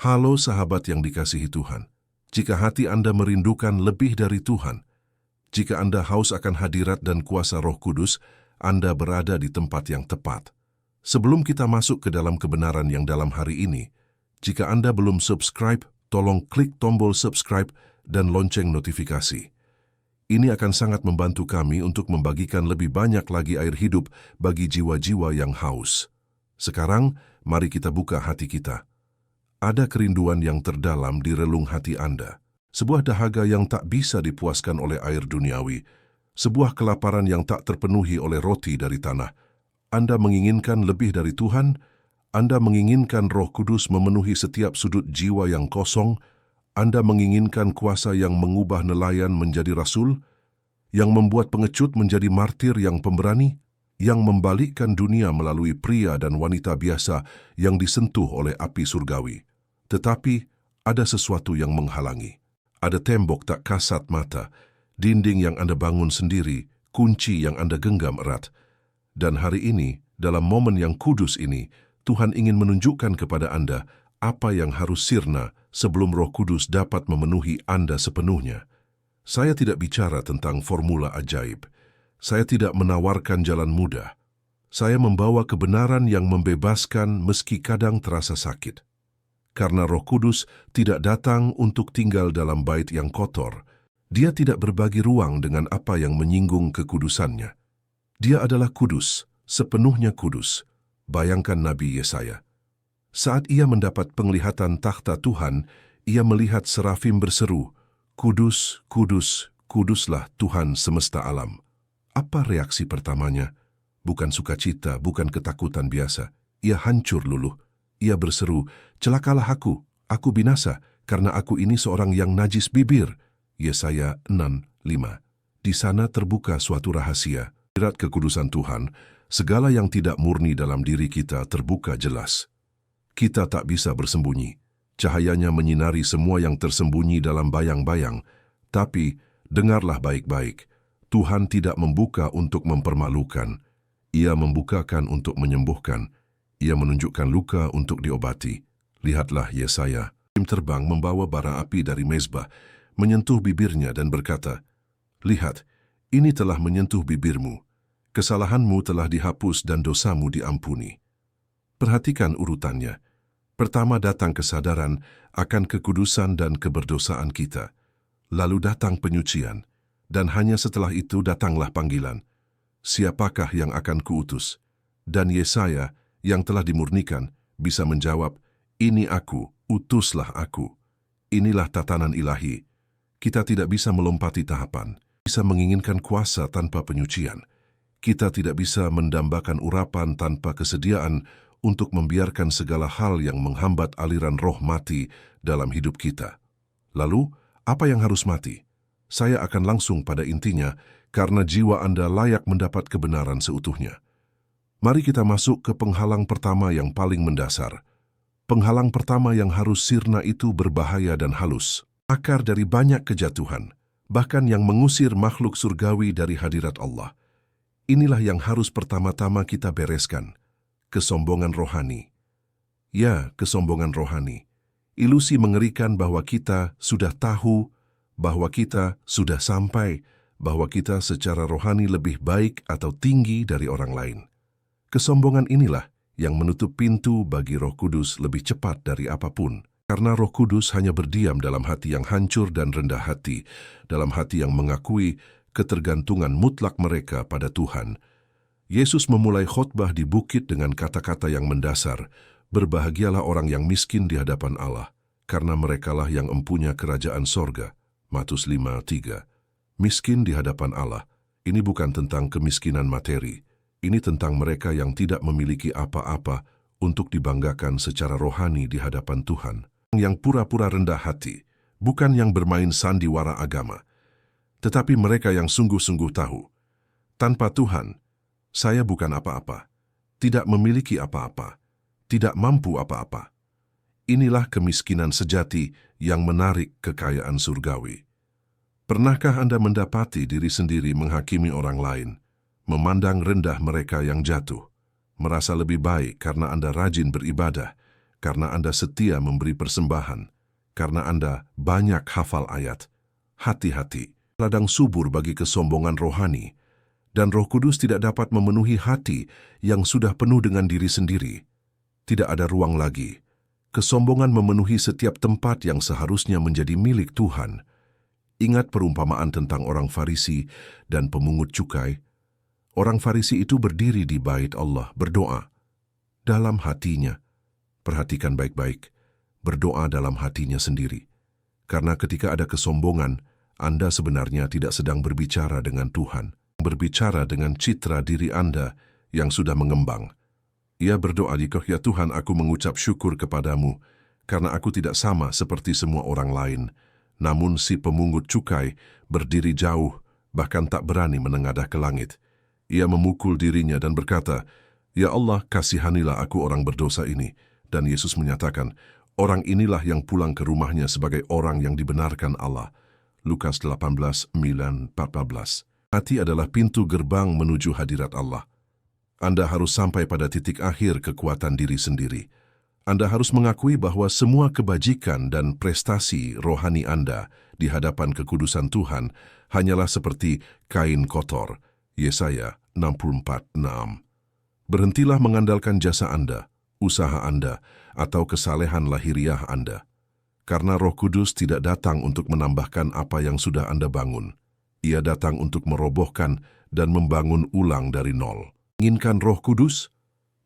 Halo sahabat yang dikasihi Tuhan. Jika hati Anda merindukan lebih dari Tuhan, jika Anda haus akan hadirat dan kuasa Roh Kudus, Anda berada di tempat yang tepat. Sebelum kita masuk ke dalam kebenaran yang dalam hari ini, jika Anda belum subscribe, tolong klik tombol subscribe dan lonceng notifikasi. Ini akan sangat membantu kami untuk membagikan lebih banyak lagi air hidup bagi jiwa-jiwa yang haus. Sekarang, mari kita buka hati kita. Ada kerinduan yang terdalam di relung hati Anda, sebuah dahaga yang tak bisa dipuaskan oleh air duniawi, sebuah kelaparan yang tak terpenuhi oleh roti dari tanah. Anda menginginkan lebih dari Tuhan, Anda menginginkan Roh Kudus memenuhi setiap sudut jiwa yang kosong, Anda menginginkan kuasa yang mengubah nelayan menjadi rasul, yang membuat pengecut menjadi martir yang pemberani, yang membalikkan dunia melalui pria dan wanita biasa yang disentuh oleh api surgawi. Tetapi ada sesuatu yang menghalangi. Ada tembok tak kasat mata, dinding yang Anda bangun sendiri, kunci yang Anda genggam erat. Dan hari ini, dalam momen yang kudus ini, Tuhan ingin menunjukkan kepada Anda apa yang harus sirna sebelum Roh Kudus dapat memenuhi Anda sepenuhnya. Saya tidak bicara tentang formula ajaib. Saya tidak menawarkan jalan mudah. Saya membawa kebenaran yang membebaskan meski kadang terasa sakit. Karena Roh Kudus tidak datang untuk tinggal dalam bait yang kotor. Dia tidak berbagi ruang dengan apa yang menyinggung kekudusannya. Dia adalah kudus, sepenuhnya kudus. Bayangkan Nabi Yesaya. Saat ia mendapat penglihatan takhta Tuhan, ia melihat serafim berseru, "Kudus, kudus, kuduslah Tuhan semesta alam." Apa reaksi pertamanya? Bukan sukacita, bukan ketakutan biasa. Ia hancur luluh. Ia berseru, "Celakalah aku binasa, karena aku ini seorang yang najis bibir." Yesaya 6:5. Di sana terbuka suatu rahasia. Hadirat kekudusan Tuhan, segala yang tidak murni dalam diri kita terbuka jelas. Kita tak bisa bersembunyi. Cahayanya menyinari semua yang tersembunyi dalam bayang-bayang. Tapi, dengarlah baik-baik. Tuhan tidak membuka untuk mempermalukan. Ia membukakan untuk menyembuhkan. Ia menunjukkan luka untuk diobati. Lihatlah Yesaya. Terbang membawa bara api dari mezbah, menyentuh bibirnya dan berkata, "Lihat, ini telah menyentuh bibirmu. Kesalahanmu telah dihapus dan dosamu diampuni." Perhatikan urutannya. Pertama datang kesadaran akan kekudusan dan keberdosaan kita. Lalu datang penyucian. Dan hanya setelah itu datanglah panggilan. Siapakah yang akan kuutus? Dan Yesaya yang telah dimurnikan bisa menjawab, "Ini aku, utuslah aku." Inilah tatanan ilahi. Kita tidak bisa melompati tahapan, bisa menginginkan kuasa tanpa penyucian. Kita tidak bisa mendambakan urapan tanpa kesediaan untuk membiarkan segala hal yang menghambat aliran roh mati dalam hidup kita. Lalu, apa yang harus mati? Saya akan langsung pada intinya, karena jiwa Anda layak mendapat kebenaran seutuhnya. Mari kita masuk ke penghalang pertama yang paling mendasar. Penghalang pertama yang harus sirna itu berbahaya dan halus. Akar dari banyak kejatuhan, bahkan yang mengusir makhluk surgawi dari hadirat Allah. Inilah yang harus pertama-tama kita bereskan. Kesombongan rohani. Ya, kesombongan rohani. Ilusi mengerikan bahwa kita sudah tahu, bahwa kita sudah sampai, bahwa kita secara rohani lebih baik atau tinggi dari orang lain. Kesombongan inilah yang menutup pintu bagi Roh Kudus lebih cepat dari apapun. Karena Roh Kudus hanya berdiam dalam hati yang hancur dan rendah hati, dalam hati yang mengakui ketergantungan mutlak mereka pada Tuhan. Yesus memulai khotbah di bukit dengan kata-kata yang mendasar, "Berbahagialah orang yang miskin di hadapan Allah, karena merekalah yang empunya kerajaan sorga." Matius 5:3. Miskin di hadapan Allah, ini bukan tentang kemiskinan materi. Ini tentang mereka yang tidak memiliki apa-apa untuk dibanggakan secara rohani di hadapan Tuhan. Yang pura-pura rendah hati, bukan yang bermain sandiwara agama. Tetapi mereka yang sungguh-sungguh tahu, tanpa Tuhan, saya bukan apa-apa, tidak memiliki apa-apa, tidak mampu apa-apa. Inilah kemiskinan sejati yang menarik kekayaan surgawi. Pernahkah Anda mendapati diri sendiri menghakimi orang lain, memandang rendah mereka yang jatuh, merasa lebih baik karena Anda rajin beribadah, karena Anda setia memberi persembahan, karena Anda banyak hafal ayat. Hati-hati, ladang subur bagi kesombongan rohani, dan Roh Kudus tidak dapat memenuhi hati yang sudah penuh dengan diri sendiri. Tidak ada ruang lagi. Kesombongan memenuhi setiap tempat yang seharusnya menjadi milik Tuhan. Ingat perumpamaan tentang orang Farisi dan pemungut cukai. Orang Farisi itu berdiri di bait Allah berdoa. Dalam hatinya, perhatikan baik-baik, berdoa dalam hatinya sendiri. Karena ketika ada kesombongan, Anda sebenarnya tidak sedang berbicara dengan Tuhan. Berbicara dengan citra diri Anda yang sudah mengembang. Ia berdoa, "Ya Tuhan, aku mengucap syukur kepadamu, karena aku tidak sama seperti semua orang lain." Namun si pemungut cukai berdiri jauh, bahkan tak berani menengadah ke langit. Ia memukul dirinya dan berkata, "Ya Allah, kasihanilah aku orang berdosa ini." Dan Yesus menyatakan, orang inilah yang pulang ke rumahnya sebagai orang yang dibenarkan Allah. Lukas 18:9-14. Hati adalah pintu gerbang menuju hadirat Allah. Anda harus sampai pada titik akhir kekuatan diri sendiri. Anda harus mengakui bahwa semua kebajikan dan prestasi rohani Anda di hadapan kekudusan Tuhan hanyalah seperti kain kotor. Yesaya 64:6. Berhentilah mengandalkan jasa Anda, usaha Anda, atau kesalehan lahiriah Anda. Karena Roh Kudus tidak datang untuk menambahkan apa yang sudah Anda bangun. Ia datang untuk merobohkan dan membangun ulang dari nol. Inginkan Roh Kudus?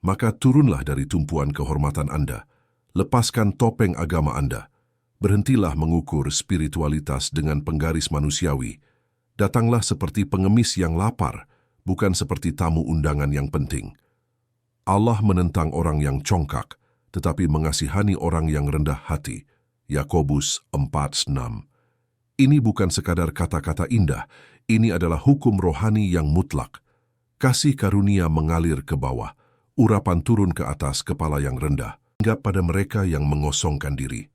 Maka turunlah dari tumpuan kehormatan Anda. Lepaskan topeng agama Anda. Berhentilah mengukur spiritualitas dengan penggaris manusiawi. Datanglah seperti pengemis yang lapar, bukan seperti tamu undangan yang penting. Allah menentang orang yang congkak, tetapi mengasihani orang yang rendah hati. Yakobus 4:6. Ini bukan sekadar kata-kata indah, ini adalah hukum rohani yang mutlak. Kasih karunia mengalir ke bawah, urapan turun ke atas kepala yang rendah, hingga pada mereka yang mengosongkan diri.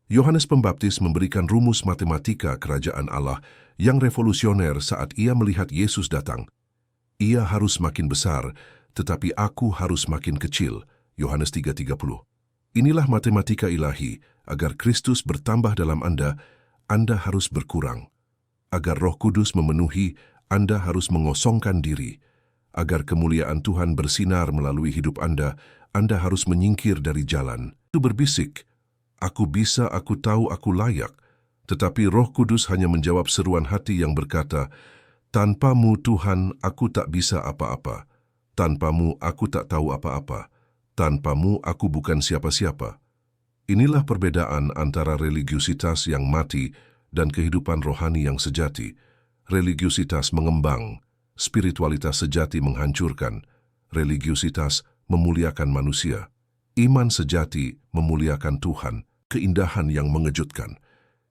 Yohanes Pembaptis memberikan rumus matematika kerajaan Allah yang revolusioner saat ia melihat Yesus datang. Ia harus makin besar, tetapi aku harus makin kecil. Yohanes 3:30. Inilah matematika ilahi, agar Kristus bertambah dalam Anda harus berkurang. Agar Roh Kudus memenuhi, Anda harus mengosongkan diri. Agar kemuliaan Tuhan bersinar melalui hidup Anda harus menyingkir dari jalan. Itu berbisik, "Aku bisa, aku tahu, aku layak." Tetapi Roh Kudus hanya menjawab seruan hati yang berkata, "Tanpamu Tuhan, aku tak bisa apa-apa. Tanpamu aku tak tahu apa-apa. Tanpamu aku bukan siapa-siapa." Inilah perbedaan antara religiusitas yang mati dan kehidupan rohani yang sejati. Religiusitas mengembang, spiritualitas sejati menghancurkan. Religiusitas memuliakan manusia. Iman sejati memuliakan Tuhan, keindahan yang mengejutkan.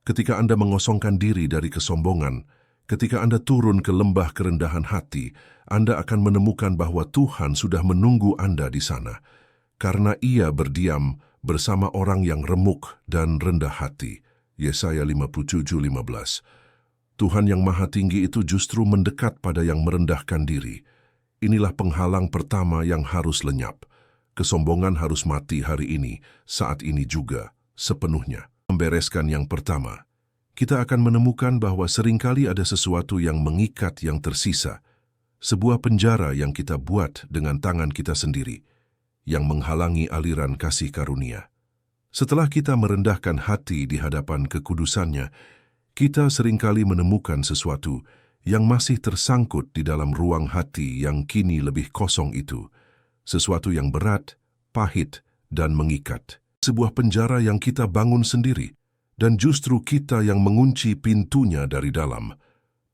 Ketika Anda mengosongkan diri dari kesombongan, ketika Anda turun ke lembah kerendahan hati, Anda akan menemukan bahwa Tuhan sudah menunggu Anda di sana. Karena Ia berdiam bersama orang yang remuk dan rendah hati. Yesaya 57:15. Tuhan yang Maha Tinggi itu justru mendekat pada yang merendahkan diri. Inilah penghalang pertama yang harus lenyap. Kesombongan harus mati hari ini, saat ini juga, sepenuhnya. Membereskan yang pertama, kita akan menemukan bahwa seringkali ada sesuatu yang mengikat yang tersisa. Sebuah penjara yang kita buat dengan tangan kita sendiri, yang menghalangi aliran kasih karunia. Setelah kita merendahkan hati di hadapan kekudusannya, kita seringkali menemukan sesuatu yang masih tersangkut di dalam ruang hati yang kini lebih kosong itu. Sesuatu yang berat, pahit, dan mengikat. Sebuah penjara yang kita bangun sendiri, dan justru kita yang mengunci pintunya dari dalam.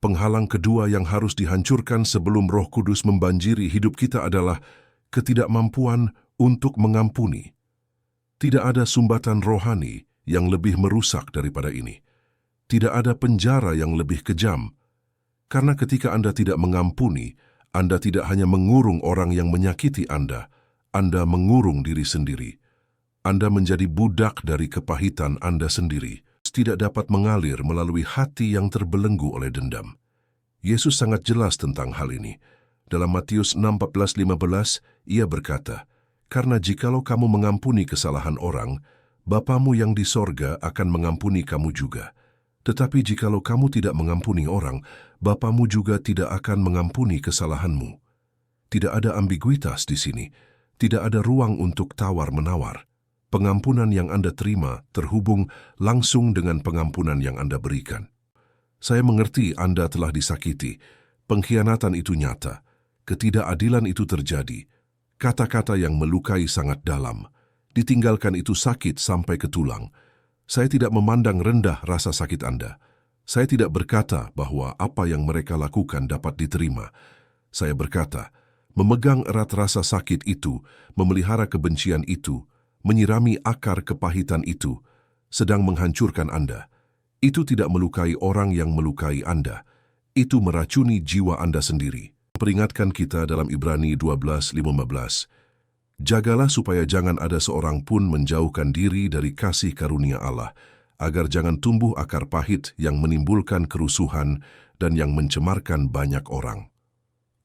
Penghalang kedua yang harus dihancurkan sebelum Roh Kudus membanjiri hidup kita adalah ketidakmampuan untuk mengampuni. Tidak ada sumbatan rohani yang lebih merusak daripada ini. Tidak ada penjara yang lebih kejam. Karena ketika Anda tidak mengampuni, Anda tidak hanya mengurung orang yang menyakiti Anda mengurung diri sendiri. Anda menjadi budak dari kepahitan Anda sendiri, tidak dapat mengalir melalui hati yang terbelenggu oleh dendam. Yesus sangat jelas tentang hal ini. Dalam Matius 6:14-15, Ia berkata, Karena jikalau kamu mengampuni kesalahan orang, Bapamu yang di sorga akan mengampuni kamu juga. Tetapi jikalau kamu tidak mengampuni orang, Bapamu juga tidak akan mengampuni kesalahanmu. Tidak ada ambiguitas di sini. Tidak ada ruang untuk tawar-menawar. Pengampunan yang Anda terima terhubung langsung dengan pengampunan yang Anda berikan. Saya mengerti Anda telah disakiti. Pengkhianatan itu nyata. Ketidakadilan itu terjadi. Kata-kata yang melukai sangat dalam. Ditinggalkan itu sakit sampai ke tulang. Saya tidak memandang rendah rasa sakit Anda. Saya tidak berkata bahwa apa yang mereka lakukan dapat diterima. Saya berkata, memegang erat rasa sakit itu, memelihara kebencian itu, menyirami akar kepahitan itu, sedang menghancurkan Anda. Itu tidak melukai orang yang melukai Anda. Itu meracuni jiwa Anda sendiri. Peringatkan kita dalam Ibrani 12:15. Jagalah supaya jangan ada seorang pun menjauhkan diri dari kasih karunia Allah, agar jangan tumbuh akar pahit yang menimbulkan kerusuhan dan yang mencemarkan banyak orang.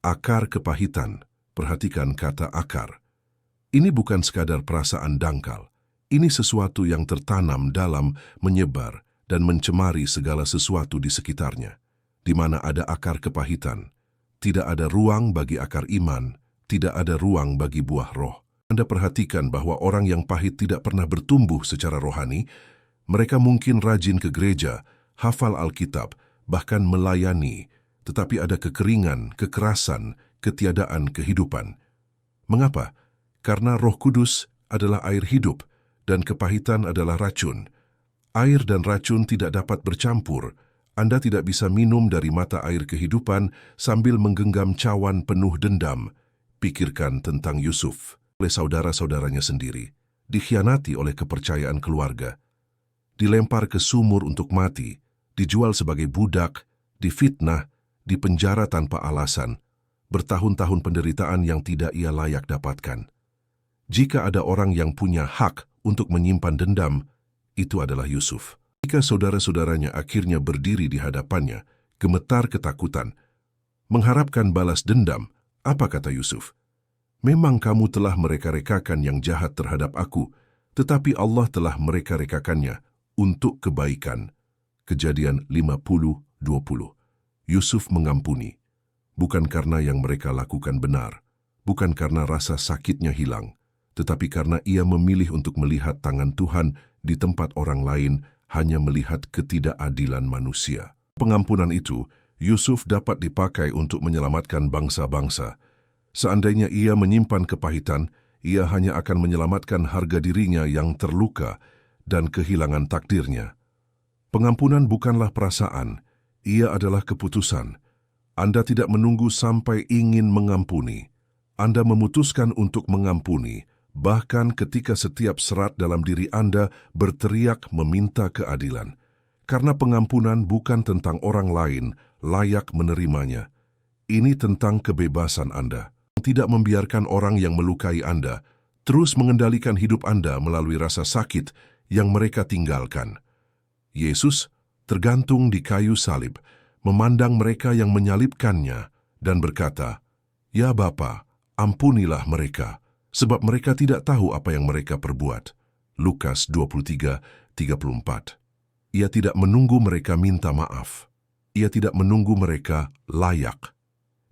Akar kepahitan, perhatikan kata akar. Ini bukan sekadar perasaan dangkal. Ini sesuatu yang tertanam dalam, menyebar, dan mencemari segala sesuatu di sekitarnya. Di mana ada akar kepahitan, tidak ada ruang bagi akar iman, tidak ada ruang bagi buah roh. Anda perhatikan bahwa orang yang pahit tidak pernah bertumbuh secara rohani. Mereka mungkin rajin ke gereja, hafal Alkitab, bahkan melayani, tetapi ada kekeringan, kekerasan, ketiadaan kehidupan. Mengapa? Karena Roh Kudus adalah air hidup dan kepahitan adalah racun. Air dan racun tidak dapat bercampur. Anda tidak bisa minum dari mata air kehidupan sambil menggenggam cawan penuh dendam. Pikirkan tentang Yusuf. Oleh saudara-saudaranya sendiri, dikhianati oleh kepercayaan keluarga, dilempar ke sumur untuk mati, dijual sebagai budak, difitnah, dipenjara tanpa alasan, bertahun-tahun penderitaan yang tidak ia layak dapatkan. Jika ada orang yang punya hak untuk menyimpan dendam, itu adalah Yusuf. Jika saudara-saudaranya akhirnya berdiri di hadapannya, gemetar ketakutan, mengharapkan balas dendam, apa kata Yusuf? Memang kamu telah mereka-rekakan yang jahat terhadap aku, tetapi Allah telah mereka-rekakannya untuk kebaikan. Kejadian 50:20. Yusuf mengampuni, bukan karena yang mereka lakukan benar, bukan karena rasa sakitnya hilang, tetapi karena ia memilih untuk melihat tangan Tuhan di tempat orang lain, hanya melihat ketidakadilan manusia. Pengampunan itu, Yusuf dapat dipakai untuk menyelamatkan bangsa-bangsa. Seandainya ia menyimpan kepahitan, ia hanya akan menyelamatkan harga dirinya yang terluka dan kehilangan takdirnya. Pengampunan bukanlah perasaan, ia adalah keputusan. Anda tidak menunggu sampai ingin mengampuni. Anda memutuskan untuk mengampuni, bahkan ketika setiap serat dalam diri Anda berteriak meminta keadilan. Karena pengampunan bukan tentang orang lain layak menerimanya. Ini tentang kebebasan Anda. Tidak membiarkan orang yang melukai Anda terus mengendalikan hidup Anda melalui rasa sakit yang mereka tinggalkan. Yesus tergantung di kayu salib, memandang mereka yang menyalibkannya dan berkata, "Ya Bapa, ampunilah mereka, sebab mereka tidak tahu apa yang mereka perbuat." Lukas 23:34. Ia tidak menunggu mereka minta maaf. Ia tidak menunggu mereka layak.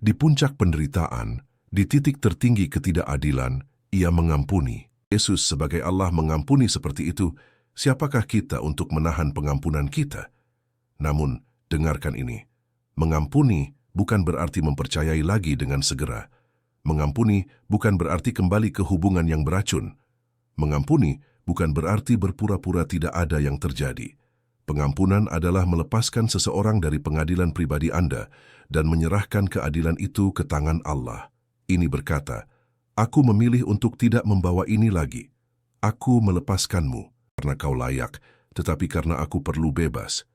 Di puncak penderitaan, di titik tertinggi ketidakadilan, ia mengampuni. Yesus sebagai Allah mengampuni seperti itu, siapakah kita untuk menahan pengampunan kita? Namun, dengarkan ini. Mengampuni bukan berarti mempercayai lagi dengan segera. Mengampuni bukan berarti kembali ke hubungan yang beracun. Mengampuni bukan berarti berpura-pura tidak ada yang terjadi. Pengampunan adalah melepaskan seseorang dari pengadilan pribadi Anda dan menyerahkan keadilan itu ke tangan Allah. Ini berkata, "Aku memilih untuk tidak membawa ini lagi. Aku melepaskanmu, karena kau layak, tetapi karena aku perlu bebas."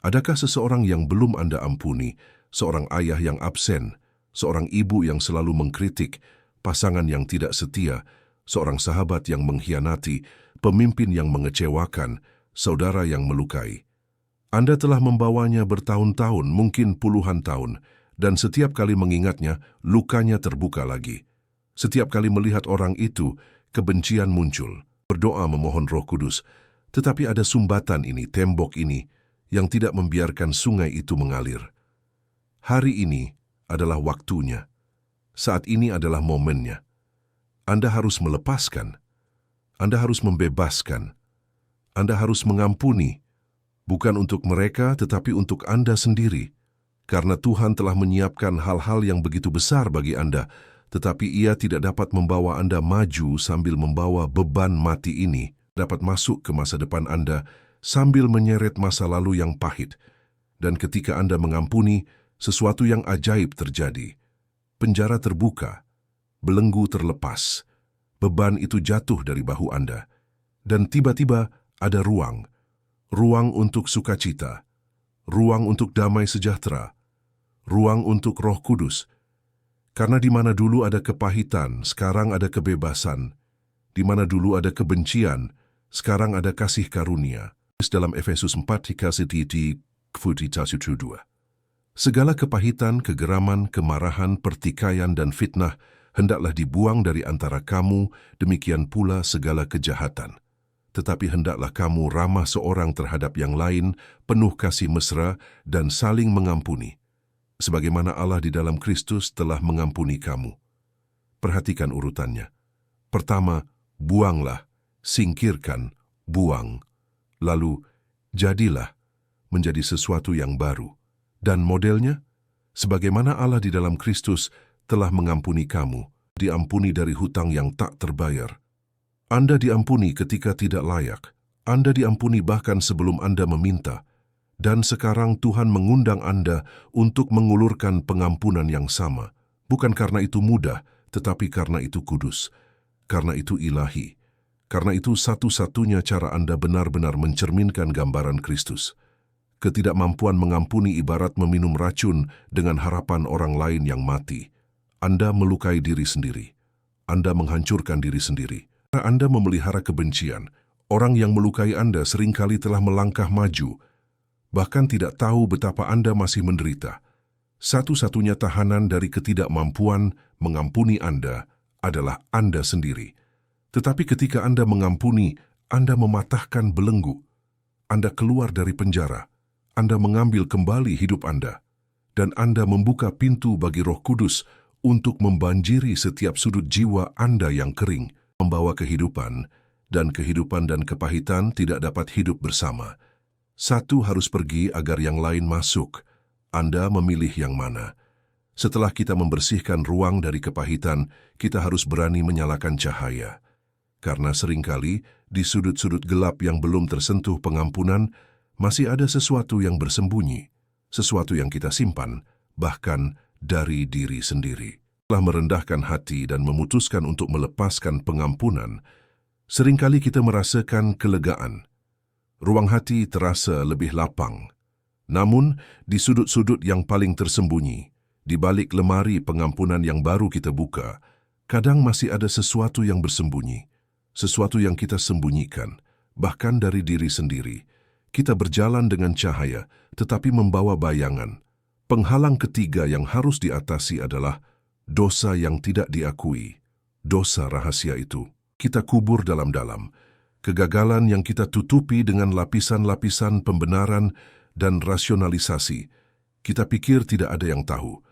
Adakah seseorang yang belum Anda ampuni, seorang ayah yang absen, seorang ibu yang selalu mengkritik, pasangan yang tidak setia, seorang sahabat yang mengkhianati, pemimpin yang mengecewakan, saudara yang melukai? Anda telah membawanya bertahun-tahun, mungkin puluhan tahun, dan setiap kali mengingatnya, lukanya terbuka lagi. Setiap kali melihat orang itu, kebencian muncul. Berdoa memohon Roh Kudus, tetapi ada sumbatan ini, tembok ini, yang tidak membiarkan sungai itu mengalir. Hari ini adalah waktunya. Saat ini adalah momennya. Anda harus melepaskan. Anda harus membebaskan. Anda harus mengampuni, bukan untuk mereka tetapi untuk Anda sendiri. Karena Tuhan telah menyiapkan hal-hal yang begitu besar bagi Anda, tetapi Ia tidak dapat membawa Anda maju sambil membawa beban mati ini, dapat masuk ke masa depan Anda sambil menyeret masa lalu yang pahit. Dan ketika Anda mengampuni, sesuatu yang ajaib terjadi. Penjara terbuka, belenggu terlepas, beban itu jatuh dari bahu Anda, dan tiba-tiba ada ruang untuk sukacita, ruang untuk damai sejahtera, ruang untuk Roh Kudus. Karena di mana dulu ada kepahitan, sekarang ada kebebasan. Di mana dulu ada kebencian, sekarang ada kasih karunia. Dalam Efesus 4:1-2. Segala kepahitan, kegeraman, kemarahan, pertikaian, dan fitnah hendaklah dibuang dari antara kamu, demikian pula segala kejahatan. Tetapi hendaklah kamu ramah seorang terhadap yang lain, penuh kasih mesra, dan saling mengampuni. Sebagaimana Allah di dalam Kristus telah mengampuni kamu. Perhatikan urutannya. Pertama, buanglah, singkirkan, buang. Lalu, jadilah menjadi sesuatu yang baru. Dan modelnya, sebagaimana Allah di dalam Kristus telah mengampuni kamu, diampuni dari hutang yang tak terbayar. Anda diampuni ketika tidak layak. Anda diampuni bahkan sebelum Anda meminta. Dan sekarang Tuhan mengundang Anda untuk mengulurkan pengampunan yang sama. Bukan karena itu mudah, tetapi karena itu kudus. Karena itu ilahi. Karena itu satu-satunya cara Anda benar-benar mencerminkan gambaran Kristus. Ketidakmampuan mengampuni ibarat meminum racun dengan harapan orang lain yang mati. Anda melukai diri sendiri. Anda menghancurkan diri sendiri. Anda memelihara kebencian. Orang yang melukai Anda seringkali telah melangkah maju, bahkan tidak tahu betapa Anda masih menderita. Satu-satunya tahanan dari ketidakmampuan mengampuni Anda adalah Anda sendiri. Tetapi ketika Anda mengampuni, Anda mematahkan belenggu. Anda keluar dari penjara. Anda mengambil kembali hidup Anda. Dan Anda membuka pintu bagi Roh Kudus untuk membanjiri setiap sudut jiwa Anda yang kering, membawa kehidupan, dan kehidupan dan kepahitan tidak dapat hidup bersama. Satu harus pergi agar yang lain masuk. Anda memilih yang mana. Setelah kita membersihkan ruang dari kepahitan, kita harus berani menyalakan cahaya. Karena seringkali di sudut-sudut gelap yang belum tersentuh pengampunan, masih ada sesuatu yang bersembunyi, sesuatu yang kita simpan, bahkan dari diri sendiri. Setelah merendahkan hati dan memutuskan untuk melepaskan pengampunan, seringkali kita merasakan kelegaan. Ruang hati terasa lebih lapang. Namun, di sudut-sudut yang paling tersembunyi, di balik lemari pengampunan yang baru kita buka, kadang masih ada sesuatu yang bersembunyi, sesuatu yang kita sembunyikan, bahkan dari diri sendiri. Kita berjalan dengan cahaya, tetapi membawa bayangan. Penghalang ketiga yang harus diatasi adalah dosa yang tidak diakui. Dosa rahasia itu kita kubur dalam-dalam. Kegagalan yang kita tutupi dengan lapisan-lapisan pembenaran dan rasionalisasi. Kita pikir tidak ada yang tahu.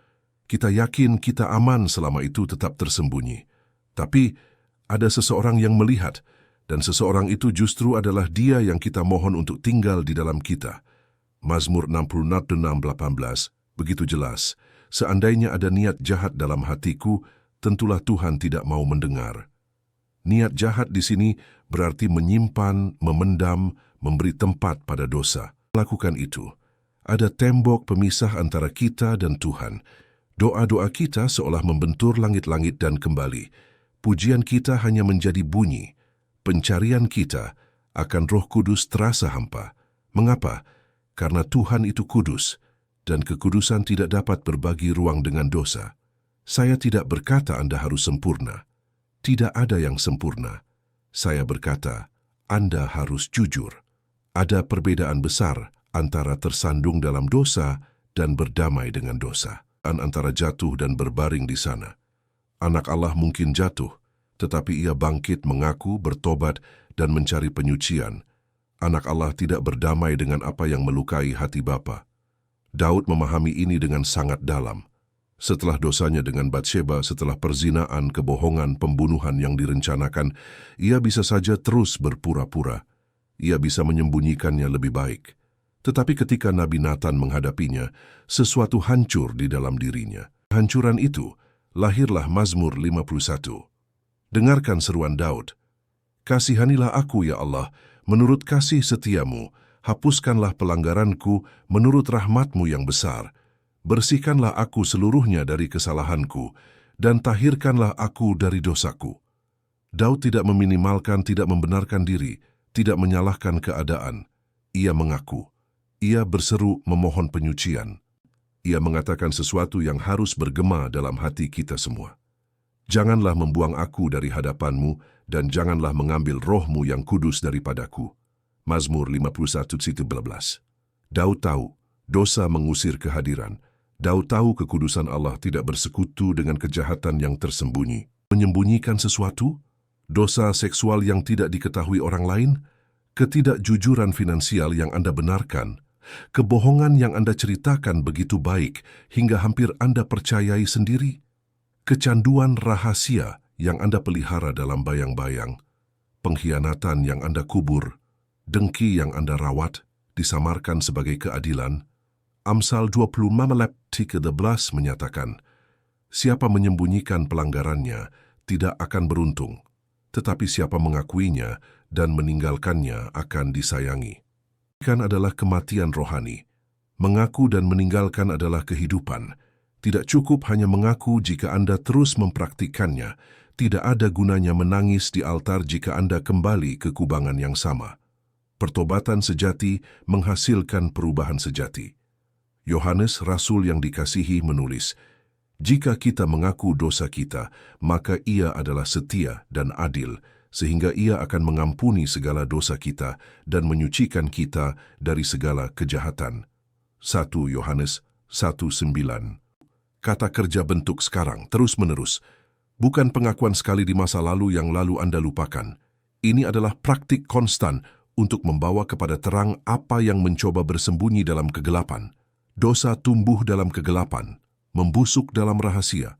Kita yakin kita aman selama itu tetap tersembunyi. Tapi ada seseorang yang melihat, dan seseorang itu justru adalah Dia yang kita mohon untuk tinggal di dalam kita. Mazmur 66:18 begitu jelas. Seandainya ada niat jahat dalam hatiku, tentulah Tuhan tidak mau mendengar. Niat jahat di sini berarti menyimpan, memendam, memberi tempat pada dosa. Lakukan itu. Ada tembok pemisah antara kita dan Tuhan. Doa-doa kita seolah membentur langit-langit dan kembali. Pujian kita hanya menjadi bunyi. Pencarian kita akan Roh Kudus terasa hampa. Mengapa? Karena Tuhan itu kudus, dan kekudusan tidak dapat berbagi ruang dengan dosa. Saya tidak berkata Anda harus sempurna. Tidak ada yang sempurna. Saya berkata, Anda harus jujur. Ada perbedaan besar antara tersandung dalam dosa dan berdamai dengan dosa. Antara jatuh dan berbaring di sana. Anak Allah mungkin jatuh, tetapi ia bangkit mengaku, bertobat, dan mencari penyucian. Anak Allah tidak berdamai dengan apa yang melukai hati Bapa. Daud memahami ini dengan sangat dalam. Setelah dosanya dengan Batsheba, setelah perzinaan, kebohongan, pembunuhan yang direncanakan, ia bisa saja terus berpura-pura. Ia bisa menyembunyikannya lebih baik. Tetapi ketika Nabi Nathan menghadapinya, sesuatu hancur di dalam dirinya. Hancuran itu, lahirlah Mazmur 51. Dengarkan seruan Daud. Kasihanilah aku, ya Allah, menurut kasih setiamu, hapuskanlah pelanggaranku menurut rahmatmu yang besar. Bersihkanlah aku seluruhnya dari kesalahanku, dan tahirkanlah aku dari dosaku. Daud tidak meminimalkan, tidak membenarkan diri, tidak menyalahkan keadaan. Ia mengaku. Ia berseru memohon penyucian. Ia mengatakan sesuatu yang harus bergema dalam hati kita semua. Janganlah membuang aku dari hadapanmu, dan janganlah mengambil rohmu yang kudus daripadaku. Mazmur 51:12. Daud tahu, dosa mengusir kehadiran. Daud tahu kekudusan Allah tidak bersekutu dengan kejahatan yang tersembunyi. Menyembunyikan sesuatu? Dosa seksual yang tidak diketahui orang lain? Ketidakjujuran finansial yang Anda benarkan? Kebohongan yang Anda ceritakan begitu baik hingga hampir Anda percayai sendiri? Kecanduan rahasia yang Anda pelihara dalam bayang-bayang? Pengkhianatan yang Anda kubur? Dengki yang Anda rawat, disamarkan sebagai keadilan? Amsal 25:13 menyatakan, siapa menyembunyikan pelanggarannya tidak akan beruntung, tetapi siapa mengakuinya dan meninggalkannya akan disayangi. Kan adalah kematian rohani. Mengaku dan meninggalkan adalah kehidupan. Tidak cukup hanya mengaku jika Anda terus mempraktikkannya. Tidak ada gunanya menangis di altar jika Anda kembali ke kubangan yang sama. Pertobatan sejati menghasilkan perubahan sejati. Yohanes, Rasul yang dikasihi, menulis, jika kita mengaku dosa kita, maka ia adalah setia dan adil, sehingga ia akan mengampuni segala dosa kita dan menyucikan kita dari segala kejahatan. 1 Yohanes 1:9. Kata kerja bentuk sekarang, terus-menerus. Bukan pengakuan sekali di masa lalu yang lalu Anda lupakan. Ini adalah praktik konstan untuk membawa kepada terang apa yang mencoba bersembunyi dalam kegelapan. Dosa tumbuh dalam kegelapan, membusuk dalam rahasia,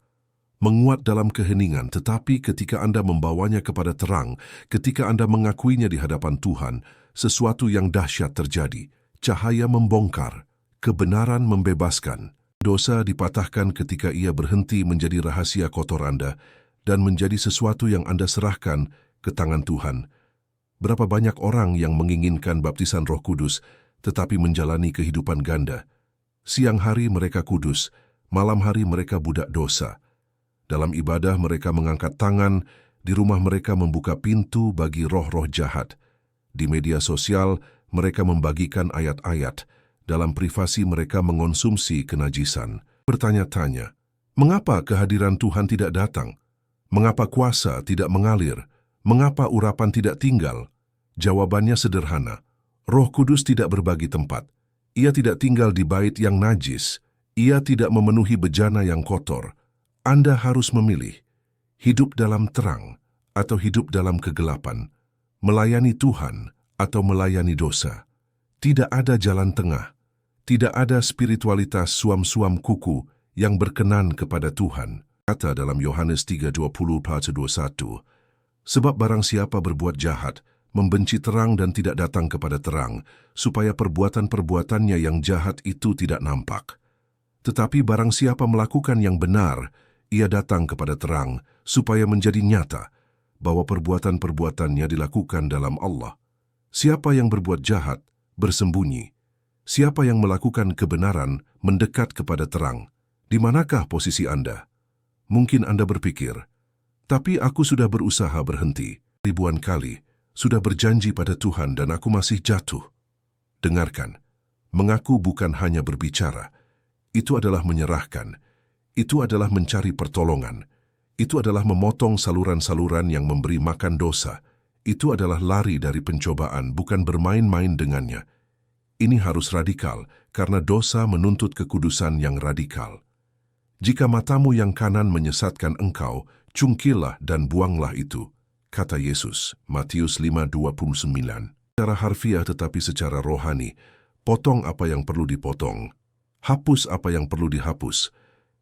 menguat dalam keheningan, tetapi ketika Anda membawanya kepada terang, ketika Anda mengakuinya di hadapan Tuhan, sesuatu yang dahsyat terjadi. Cahaya membongkar, kebenaran membebaskan. Dosa dipatahkan ketika ia berhenti menjadi rahasia kotor Anda dan menjadi sesuatu yang Anda serahkan ke tangan Tuhan. Berapa banyak orang yang menginginkan baptisan Roh Kudus, tetapi menjalani kehidupan ganda. Siang hari mereka kudus, malam hari mereka budak dosa. Dalam ibadah mereka mengangkat tangan, di rumah mereka membuka pintu bagi roh-roh jahat. Di media sosial mereka membagikan ayat-ayat, dalam privasi mereka mengonsumsi kenajisan. Bertanya-tanya, mengapa kehadiran Tuhan tidak datang? Mengapa kuasa tidak mengalir? Mengapa urapan tidak tinggal? Jawabannya sederhana, Roh Kudus tidak berbagi tempat. Ia tidak tinggal di bait yang najis. Ia tidak memenuhi bejana yang kotor. Anda harus memilih, hidup dalam terang atau hidup dalam kegelapan, melayani Tuhan atau melayani dosa. Tidak ada jalan tengah. Tidak ada spiritualitas suam-suam kuku yang berkenan kepada Tuhan. Kata dalam Yohanes 3:20-21, sebab barang siapa berbuat jahat, membenci terang dan tidak datang kepada terang, supaya perbuatan-perbuatannya yang jahat itu tidak nampak. Tetapi barang siapa melakukan yang benar, ia datang kepada terang, supaya menjadi nyata bahwa perbuatan-perbuatannya dilakukan dalam Allah. Siapa yang berbuat jahat, bersembunyi. Siapa yang melakukan kebenaran, mendekat kepada terang. Di manakah posisi Anda? Mungkin Anda berpikir, tapi aku sudah berusaha berhenti ribuan kali, sudah berjanji pada Tuhan dan aku masih jatuh. Dengarkan, mengaku bukan hanya berbicara. Itu adalah menyerahkan. Itu adalah mencari pertolongan. Itu adalah memotong saluran-saluran yang memberi makan dosa. Itu adalah lari dari pencobaan, bukan bermain-main dengannya. Ini harus radikal, karena dosa menuntut kekudusan yang radikal. Jika matamu yang kanan menyesatkan engkau, cungkilah dan buanglah itu, kata Yesus, Matius 5:29. Secara harfiah tetapi secara rohani, potong apa yang perlu dipotong, hapus apa yang perlu dihapus,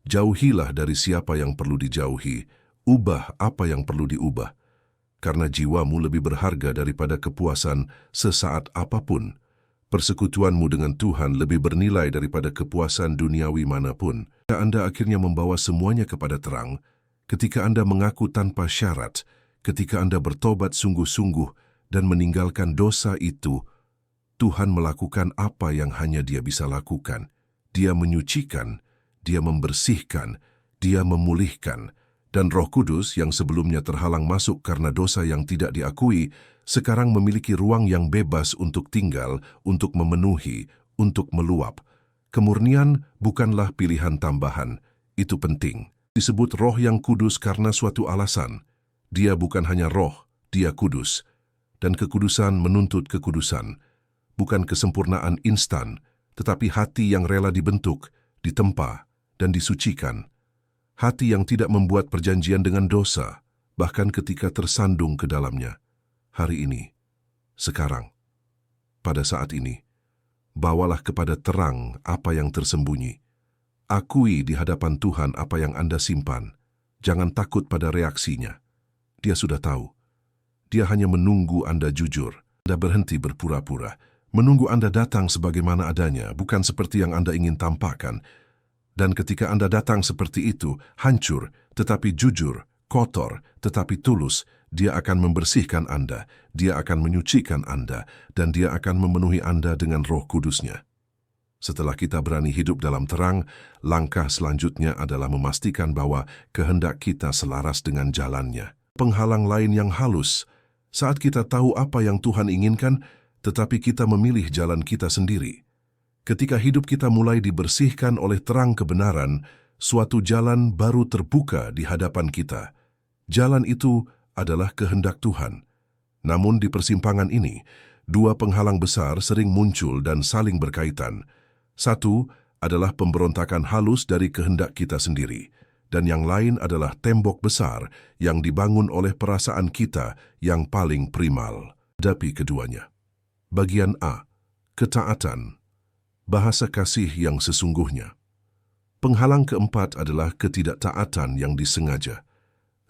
jauhilah dari siapa yang perlu dijauhi, ubah apa yang perlu diubah. Karena jiwamu lebih berharga daripada kepuasan sesaat apapun. Persekutuanmu dengan Tuhan lebih bernilai daripada kepuasan duniawi manapun. Ketika Anda akhirnya membawa semuanya kepada terang, ketika Anda mengaku tanpa syarat, ketika Anda bertobat sungguh-sungguh dan meninggalkan dosa itu, Tuhan melakukan apa yang hanya Dia bisa lakukan. Dia menyucikan, Dia membersihkan, Dia memulihkan. Dan Roh Kudus yang sebelumnya terhalang masuk karena dosa yang tidak diakui, sekarang memiliki ruang yang bebas untuk tinggal, untuk memenuhi, untuk meluap. Kemurnian bukanlah pilihan tambahan, itu penting. Disebut Roh yang Kudus karena suatu alasan. Dia bukan hanya roh, Dia kudus. Dan kekudusan menuntut kekudusan. Bukan kesempurnaan instan, tetapi hati yang rela dibentuk, ditempa, dan disucikan. Hati yang tidak membuat perjanjian dengan dosa, bahkan ketika tersandung ke dalamnya. Hari ini, sekarang, pada saat ini, bawalah kepada terang apa yang tersembunyi. Akui di hadapan Tuhan apa yang Anda simpan. Jangan takut pada reaksinya. Dia sudah tahu. Dia hanya menunggu Anda jujur. Anda berhenti berpura-pura. Menunggu Anda datang sebagaimana adanya, bukan seperti yang Anda ingin tampakkan. Dan ketika Anda datang seperti itu, hancur, tetapi jujur, kotor, tetapi tulus, Dia akan membersihkan Anda, Dia akan menyucikan Anda, dan Dia akan memenuhi Anda dengan Roh Kudus-Nya. Setelah kita berani hidup dalam terang, langkah selanjutnya adalah memastikan bahwa kehendak kita selaras dengan jalannya. Penghalang lain yang halus, saat kita tahu apa yang Tuhan inginkan, tetapi kita memilih jalan kita sendiri. Ketika hidup kita mulai dibersihkan oleh terang kebenaran, suatu jalan baru terbuka di hadapan kita. Jalan itu adalah kehendak Tuhan. Namun di persimpangan ini, dua penghalang besar sering muncul dan saling berkaitan. Satu adalah pemberontakan halus dari kehendak kita sendiri, dan yang lain adalah tembok besar yang dibangun oleh perasaan kita yang paling primal. Hadapi keduanya. Bagian A. Ketaatan. Bahasa kasih yang sesungguhnya. Penghalang keempat adalah ketidaktaatan yang disengaja.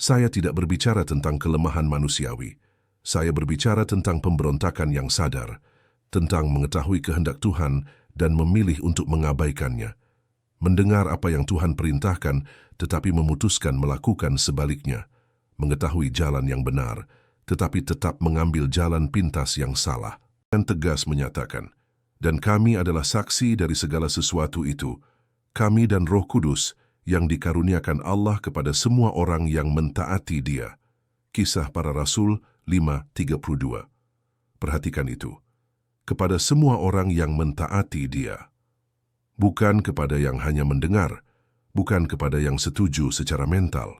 Saya tidak berbicara tentang kelemahan manusiawi. Saya berbicara tentang pemberontakan yang sadar, tentang mengetahui kehendak Tuhan dan memilih untuk mengabaikannya. Mendengar apa yang Tuhan perintahkan, tetapi memutuskan melakukan sebaliknya. Mengetahui jalan yang benar, tetapi tetap mengambil jalan pintas yang salah. Dan tegas menyatakan, dan kami adalah saksi dari segala sesuatu itu, kami dan Roh Kudus yang dikaruniakan Allah kepada semua orang yang mentaati Dia. Kisah Para Rasul 5:32. Perhatikan itu. Kepada semua orang yang mentaati Dia. Bukan kepada yang hanya mendengar, bukan kepada yang setuju secara mental.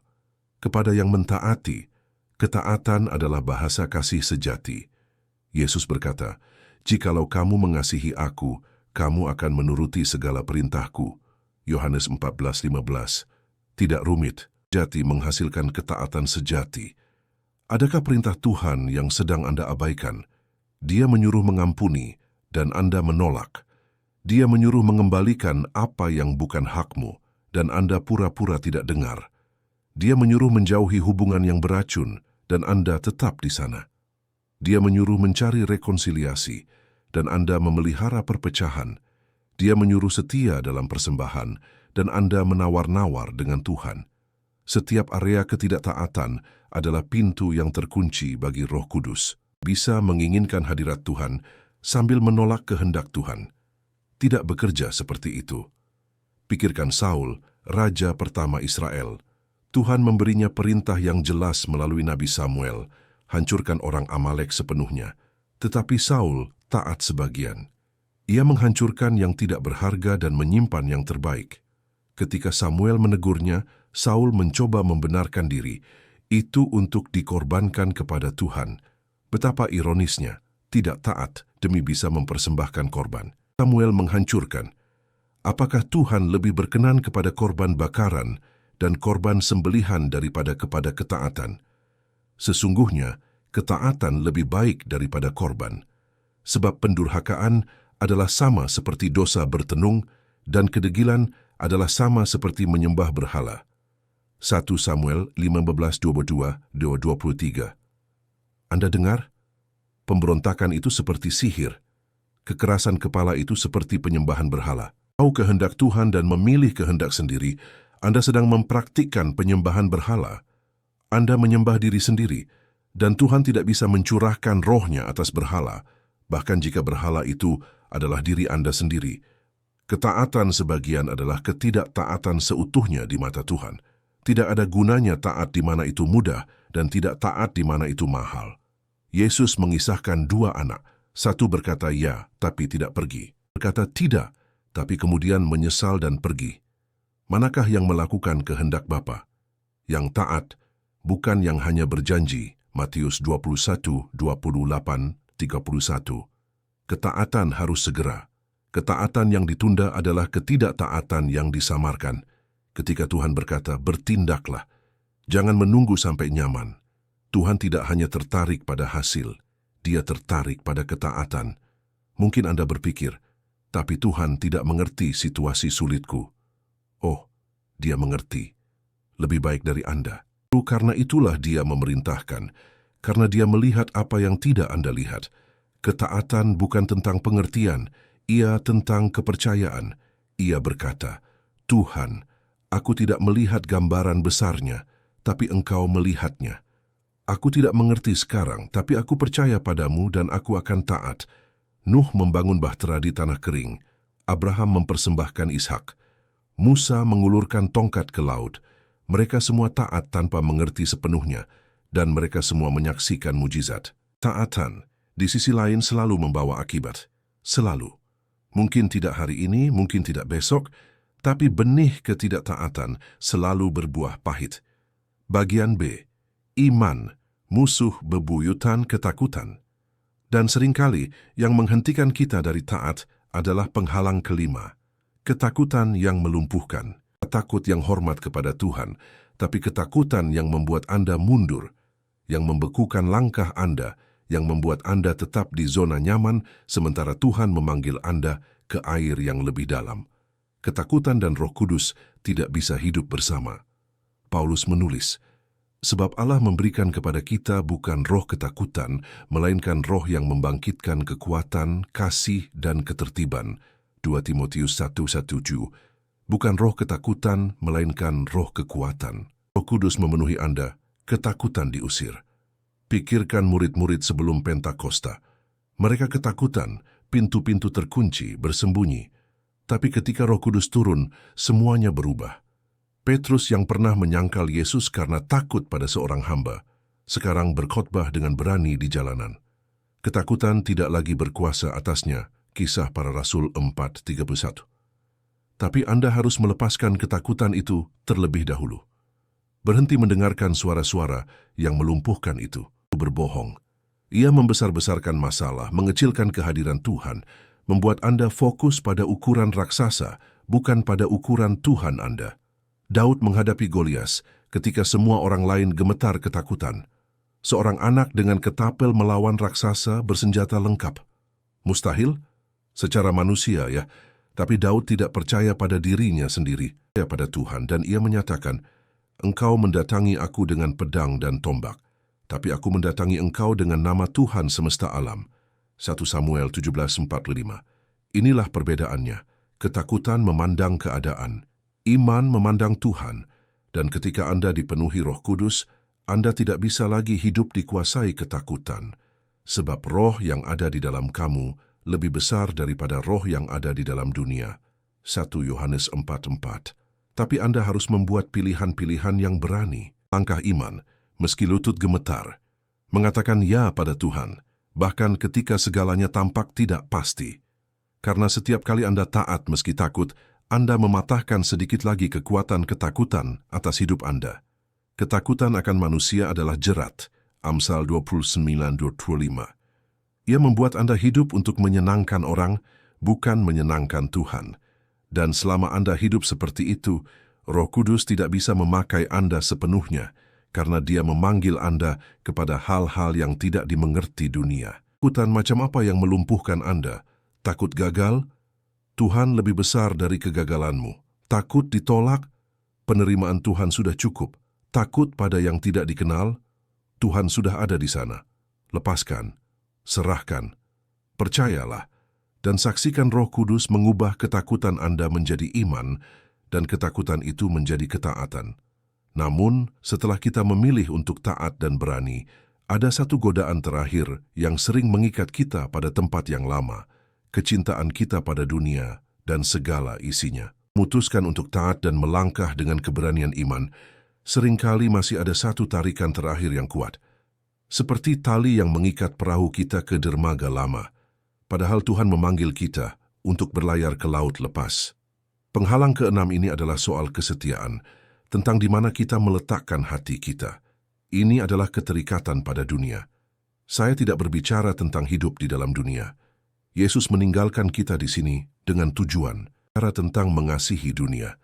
Kepada yang mentaati, ketaatan adalah bahasa kasih sejati. Yesus berkata, "Jikalau kamu mengasihi Aku, kamu akan menuruti segala perintahku." Yohanes 14:15. Tidak rumit, jati menghasilkan ketaatan sejati. Adakah perintah Tuhan yang sedang Anda abaikan? Dia menyuruh mengampuni, dan Anda menolak. Dia menyuruh mengembalikan apa yang bukan hakmu, dan Anda pura-pura tidak dengar. Dia menyuruh menjauhi hubungan yang beracun, dan Anda tetap di sana. Dia menyuruh mencari rekonsiliasi, dan Anda memelihara perpecahan. Dia menyuruh setia dalam persembahan, dan Anda menawar-nawar dengan Tuhan. Setiap area ketidaktaatan adalah pintu yang terkunci bagi Roh Kudus. Bisa menginginkan hadirat Tuhan sambil menolak kehendak Tuhan. Tidak bekerja seperti itu. Pikirkan Saul, raja pertama Israel. Tuhan memberinya perintah yang jelas melalui Nabi Samuel, hancurkan orang Amalek sepenuhnya. Tetapi Saul taat sebagian. Ia menghancurkan yang tidak berharga dan menyimpan yang terbaik. Ketika Samuel menegurnya, Saul mencoba membenarkan diri. Itu untuk dikorbankan kepada Tuhan. Betapa ironisnya, tidak taat demi bisa mempersembahkan korban. Samuel menghancurkan. Apakah Tuhan lebih berkenan kepada korban bakaran dan korban sembelihan daripada kepada ketaatan? Sesungguhnya, ketaatan lebih baik daripada korban, sebab pendurhakaan adalah sama seperti dosa bertenung dan kedegilan adalah sama seperti menyembah berhala. 1 Samuel 15:22-23. Anda dengar? Pemberontakan itu seperti sihir. Kekerasan kepala itu seperti penyembahan berhala. Tahu kehendak Tuhan dan memilih kehendak sendiri, Anda sedang mempraktikkan penyembahan berhala. Anda menyembah diri sendiri, dan Tuhan tidak bisa mencurahkan rohnya atas berhala, bahkan jika berhala itu adalah diri Anda sendiri. Ketaatan sebagian adalah ketidaktaatan seutuhnya di mata Tuhan. Tidak ada gunanya taat di mana itu mudah dan tidak taat di mana itu mahal. Yesus mengisahkan dua anak. Satu berkata ya, tapi tidak pergi. Berkata tidak, tapi kemudian menyesal dan pergi. Manakah yang melakukan kehendak Bapa? Yang taat, bukan yang hanya berjanji. Matius 21:28-31. Ketaatan harus segera. Ketaatan yang ditunda adalah ketidaktaatan yang disamarkan. Ketika Tuhan berkata, bertindaklah. Jangan menunggu sampai nyaman. Tuhan tidak hanya tertarik pada hasil, Dia tertarik pada ketaatan. Mungkin Anda berpikir, tapi Tuhan tidak mengerti situasi sulitku. Oh, Dia mengerti. Lebih baik dari Anda. Karena itulah Dia memerintahkan, karena Dia melihat apa yang tidak Anda lihat. Ketaatan bukan tentang pengertian, ia tentang kepercayaan. Ia berkata, Tuhan, aku tidak melihat gambaran besarnya, tapi Engkau melihatnya. Aku tidak mengerti sekarang, tapi aku percaya padamu dan aku akan taat. Nuh membangun bahtera di tanah kering. Abraham mempersembahkan Ishak. Musa mengulurkan tongkat ke laut. Mereka semua taat tanpa mengerti sepenuhnya, dan mereka semua menyaksikan mujizat. Taatan, di sisi lain selalu membawa akibat. Selalu. Mungkin tidak hari ini, mungkin tidak besok, tapi benih ketidaktaatan selalu berbuah pahit. Bagian B. Iman, musuh bebuyutan ketakutan. Dan seringkali yang menghentikan kita dari taat adalah penghalang kelima. Ketakutan yang melumpuhkan. Takut yang hormat kepada Tuhan, tapi ketakutan yang membuat Anda mundur, yang membekukan langkah Anda, yang membuat Anda tetap di zona nyaman, sementara Tuhan memanggil Anda ke air yang lebih dalam. Ketakutan dan Roh Kudus tidak bisa hidup bersama. Paulus menulis, sebab Allah memberikan kepada kita bukan roh ketakutan, melainkan roh yang membangkitkan kekuatan, kasih, dan ketertiban. 2 Timotius 1:17. Bukan roh ketakutan, melainkan roh kekuatan. Roh Kudus memenuhi Anda, ketakutan diusir. Pikirkan murid-murid sebelum Pentakosta. Mereka ketakutan, pintu-pintu terkunci, bersembunyi. Tapi ketika Roh Kudus turun, semuanya berubah. Petrus yang pernah menyangkal Yesus karena takut pada seorang hamba, sekarang berkhotbah dengan berani di jalanan. Ketakutan tidak lagi berkuasa atasnya, Kisah Para Rasul 4:31. Tapi Anda harus melepaskan ketakutan itu terlebih dahulu. Berhenti mendengarkan suara-suara yang melumpuhkan itu. Berbohong. Ia membesar-besarkan masalah, mengecilkan kehadiran Tuhan, membuat Anda fokus pada ukuran raksasa, bukan pada ukuran Tuhan Anda. Daud menghadapi Golias ketika semua orang lain gemetar ketakutan. Seorang anak dengan ketapel melawan raksasa bersenjata lengkap. Mustahil? Secara manusia ya, tapi Daud tidak percaya pada dirinya sendiri, pada Tuhan, dan ia menyatakan, Engkau mendatangi aku dengan pedang dan tombak, tapi aku mendatangi engkau dengan nama Tuhan semesta alam. 1 Samuel 17:45. Inilah perbedaannya. Ketakutan memandang keadaan. Iman memandang Tuhan, dan ketika Anda dipenuhi Roh Kudus, Anda tidak bisa lagi hidup dikuasai ketakutan, sebab roh yang ada di dalam kamu lebih besar daripada roh yang ada di dalam dunia. 1 Yohanes 4:4. Tapi Anda harus membuat pilihan-pilihan yang berani. Langkah iman, meski lutut gemetar, mengatakan ya pada Tuhan, bahkan ketika segalanya tampak tidak pasti. Karena setiap kali Anda taat meski takut, Anda mematahkan sedikit lagi kekuatan ketakutan atas hidup Anda. Ketakutan akan manusia adalah jerat. Amsal 29:25. Ia membuat Anda hidup untuk menyenangkan orang, bukan menyenangkan Tuhan. Dan selama Anda hidup seperti itu, Roh Kudus tidak bisa memakai Anda sepenuhnya, karena Dia memanggil Anda kepada hal-hal yang tidak dimengerti dunia. Takutan macam apa yang melumpuhkan Anda? Takut gagal? Tuhan lebih besar dari kegagalanmu. Takut ditolak? Penerimaan Tuhan sudah cukup. Takut pada yang tidak dikenal? Tuhan sudah ada di sana. Lepaskan, serahkan, percayalah, dan saksikan Roh Kudus mengubah ketakutan Anda menjadi iman, dan ketakutan itu menjadi ketaatan. Namun, setelah kita memilih untuk taat dan berani, ada satu godaan terakhir yang sering mengikat kita pada tempat yang lama, kecintaan kita pada dunia dan segala isinya. Memutuskan untuk taat dan melangkah dengan keberanian iman, seringkali masih ada satu tarikan terakhir yang kuat. Seperti tali yang mengikat perahu kita ke dermaga lama, padahal Tuhan memanggil kita untuk berlayar ke laut lepas. Penghalang keenam ini adalah soal kesetiaan, tentang di mana kita meletakkan hati kita. Ini adalah keterikatan pada dunia. Saya tidak berbicara tentang hidup di dalam dunia. Yesus meninggalkan kita di sini dengan tujuan, cara tentang mengasihi dunia,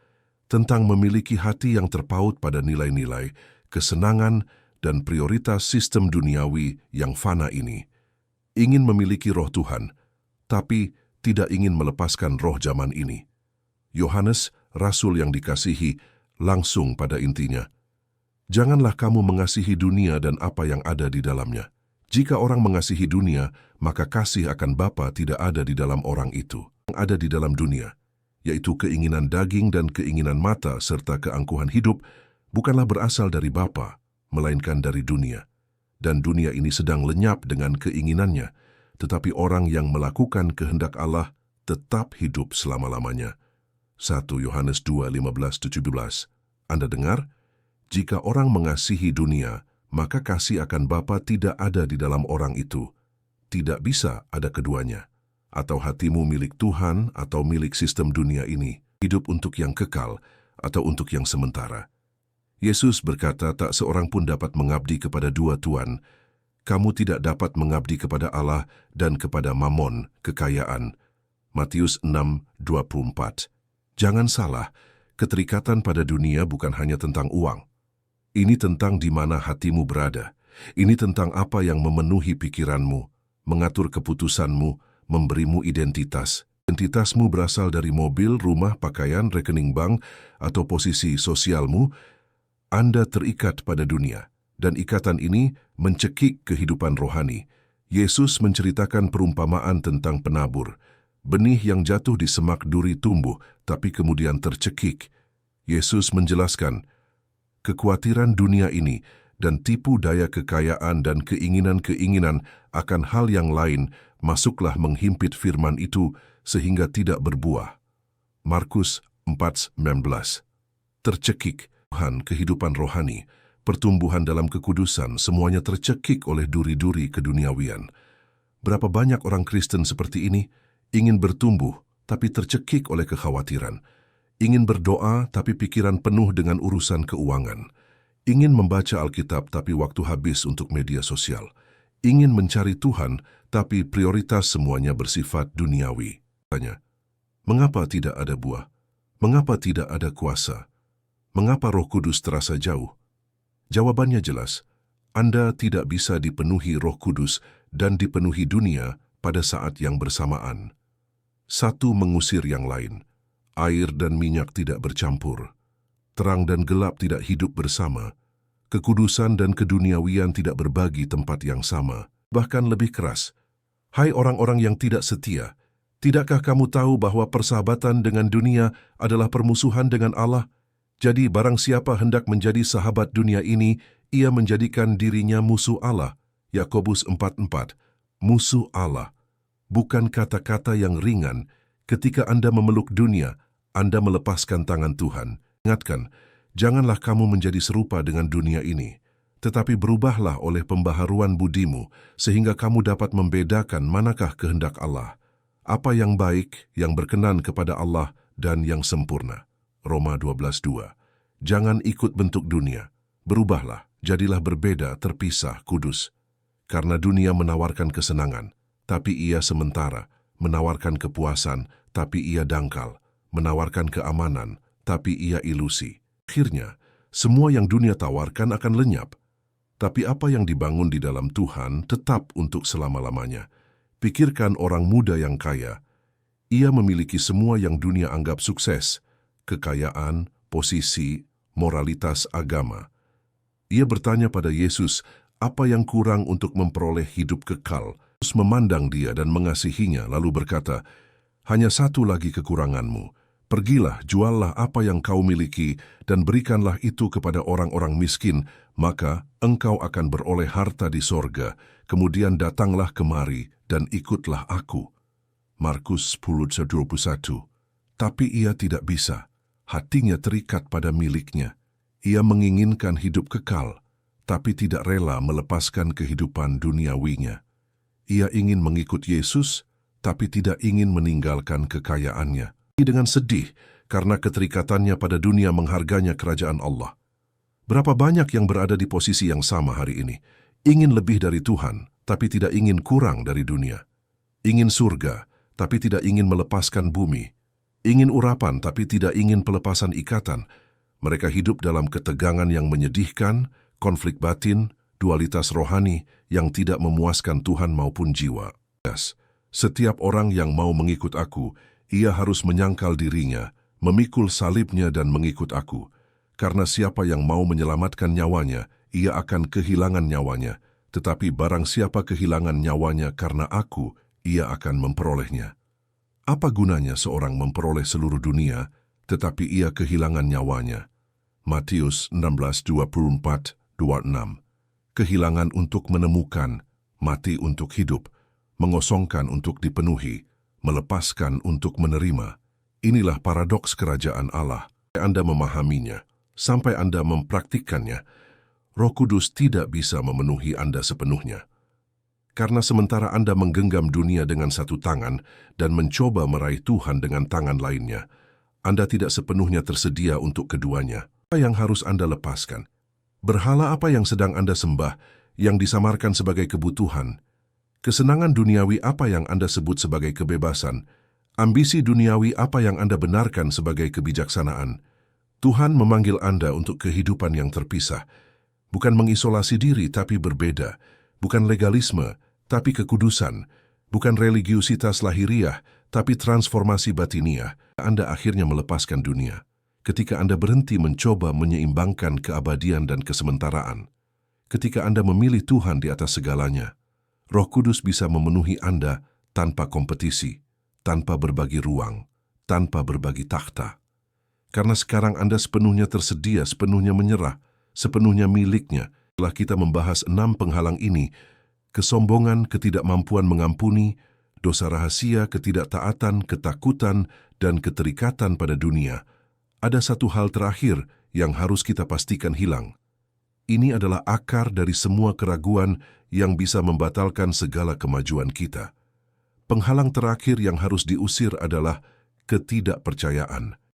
tentang memiliki hati yang terpaut pada nilai-nilai, kesenangan, dan prioritas sistem duniawi yang fana ini. Ingin memiliki roh Tuhan, tapi tidak ingin melepaskan roh zaman ini. Yohanes, rasul yang dikasihi, langsung pada intinya. Janganlah kamu mengasihi dunia dan apa yang ada di dalamnya. Jika orang mengasihi dunia, maka kasih akan Bapa tidak ada di dalam orang itu. Yang ada di dalam dunia, yaitu keinginan daging dan keinginan mata serta keangkuhan hidup, bukanlah berasal dari Bapa, melainkan dari dunia. Dan dunia ini sedang lenyap dengan keinginannya, tetapi orang yang melakukan kehendak Allah tetap hidup selama-lamanya. 1 Yohanes 2:15-17. Anda dengar? Jika orang mengasihi dunia, maka kasih akan Bapa tidak ada di dalam orang itu. Tidak bisa ada keduanya. Atau hatimu milik Tuhan atau milik sistem dunia ini, hidup untuk yang kekal atau untuk yang sementara. Yesus berkata, tak seorang pun dapat mengabdi kepada dua tuan. Kamu tidak dapat mengabdi kepada Allah dan kepada Mamon, kekayaan. Matius 6:24. Jangan salah, keterikatan pada dunia bukan hanya tentang uang. Ini tentang di mana hatimu berada. Ini tentang apa yang memenuhi pikiranmu, mengatur keputusanmu, memberimu identitas. Identitasmu berasal dari mobil, rumah, pakaian, rekening bank, atau posisi sosialmu. Anda terikat pada dunia, dan ikatan ini mencekik kehidupan rohani. Yesus menceritakan perumpamaan tentang penabur. Benih yang jatuh di semak duri tumbuh, tapi kemudian tercekik. Yesus menjelaskan, kekhawatiran dunia ini dan tipu daya kekayaan dan keinginan-keinginan akan hal yang lain masuklah menghimpit firman itu sehingga tidak berbuah. Markus 4:19. Tercekik. Tuhan, kehidupan rohani, pertumbuhan dalam kekudusan, semuanya tercekik oleh duri-duri keduniawian. Berapa banyak orang Kristen seperti ini, ingin bertumbuh tapi tercekik oleh kekhawatiran, ingin berdoa tapi pikiran penuh dengan urusan keuangan, ingin membaca Alkitab tapi waktu habis untuk media sosial, ingin mencari Tuhan tapi prioritas semuanya bersifat duniawi. Tanya, mengapa tidak ada buah? Mengapa tidak ada kuasa? Mengapa Roh Kudus terasa jauh? Jawabannya jelas, Anda tidak bisa dipenuhi Roh Kudus dan dipenuhi dunia pada saat yang bersamaan. Satu mengusir yang lain. Air dan minyak tidak bercampur. Terang dan gelap tidak hidup bersama. Kekudusan dan keduniawian tidak berbagi tempat yang sama. Bahkan lebih keras. Hai orang-orang yang tidak setia, tidakkah kamu tahu bahwa persahabatan dengan dunia adalah permusuhan dengan Allah? Jadi barang siapa hendak menjadi sahabat dunia ini, ia menjadikan dirinya musuh Allah. Yakobus 4:4. Musuh Allah. Bukan kata-kata yang ringan. Ketika Anda memeluk dunia, Anda melepaskan tangan Tuhan. Ingatkan, janganlah kamu menjadi serupa dengan dunia ini, tetapi berubahlah oleh pembaharuan budimu, sehingga kamu dapat membedakan manakah kehendak Allah, apa yang baik, yang berkenan kepada Allah, dan yang sempurna. Roma 12:2. Jangan ikut bentuk dunia. Berubahlah, jadilah berbeda, terpisah, kudus. Karena dunia menawarkan kesenangan, tapi ia sementara, menawarkan kepuasan, tapi ia dangkal, menawarkan keamanan, tapi ia ilusi. Akhirnya, semua yang dunia tawarkan akan lenyap. Tapi apa yang dibangun di dalam Tuhan tetap untuk selama-lamanya. Pikirkan orang muda yang kaya. Ia memiliki semua yang dunia anggap sukses, kekayaan, posisi, moralitas agama. Ia bertanya pada Yesus, apa yang kurang untuk memperoleh hidup kekal? Yesus memandang dia dan mengasihinya, lalu berkata, hanya satu lagi kekuranganmu. Pergilah, juallah apa yang kau miliki, dan berikanlah itu kepada orang-orang miskin, maka engkau akan beroleh harta di sorga. Kemudian datanglah kemari, dan ikutlah aku. Markus 10:21. Tapi ia tidak bisa. Hatinya terikat pada miliknya. Ia menginginkan hidup kekal, tapi tidak rela melepaskan kehidupan duniawinya. Ia ingin mengikut Yesus, tapi tidak ingin meninggalkan kekayaannya. Dengan sedih, karena keterikatannya pada dunia mengharganya kerajaan Allah. Berapa banyak yang berada di posisi yang sama hari ini, ingin lebih dari Tuhan, tapi tidak ingin kurang dari dunia. Ingin surga, tapi tidak ingin melepaskan bumi. Ingin urapan, tapi tidak ingin pelepasan ikatan. Mereka hidup dalam ketegangan yang menyedihkan, konflik batin, dualitas rohani yang tidak memuaskan Tuhan maupun jiwa. Setiap orang yang mau mengikut aku, ia harus menyangkal dirinya, memikul salibnya dan mengikut aku. Karena siapa yang mau menyelamatkan nyawanya, ia akan kehilangan nyawanya. Tetapi barang siapa kehilangan nyawanya karena aku, ia akan memperolehnya. Apa gunanya seorang memperoleh seluruh dunia, tetapi ia kehilangan nyawanya? Matius 16:24-26. Kehilangan untuk menemukan, mati untuk hidup, mengosongkan untuk dipenuhi, melepaskan untuk menerima. Inilah paradoks kerajaan Allah. Anda memahaminya, sampai Anda mempraktikkannya, Roh Kudus tidak bisa memenuhi Anda sepenuhnya. Karena sementara Anda menggenggam dunia dengan satu tangan dan mencoba meraih Tuhan dengan tangan lainnya, Anda tidak sepenuhnya tersedia untuk keduanya. Apa yang harus Anda lepaskan? Berhala apa yang sedang Anda sembah, yang disamarkan sebagai kebutuhan? Kesenangan duniawi apa yang Anda sebut sebagai kebebasan? Ambisi duniawi apa yang Anda benarkan sebagai kebijaksanaan? Tuhan memanggil Anda untuk kehidupan yang terpisah. Bukan mengisolasi diri, tapi berbeda. Bukan legalisme, tapi kekudusan. Bukan religiusitas lahiriah, tapi transformasi batiniah. Anda akhirnya melepaskan dunia. Ketika Anda berhenti mencoba menyeimbangkan keabadian dan kesementaraan. Ketika Anda memilih Tuhan di atas segalanya, Roh Kudus bisa memenuhi Anda tanpa kompetisi, tanpa berbagi ruang, tanpa berbagi takhta. Karena sekarang Anda sepenuhnya tersedia, sepenuhnya menyerah, sepenuhnya miliknya. Setelah kita membahas 6 penghalang ini, kesombongan, ketidakmampuan mengampuni, dosa rahasia, ketidaktaatan, ketakutan, dan keterikatan pada dunia, ada satu hal terakhir yang harus kita pastikan hilang. Ini adalah akar dari semua keraguan yang bisa membatalkan segala kemajuan kita. Penghalang terakhir yang harus diusir adalah ketidakpercayaan.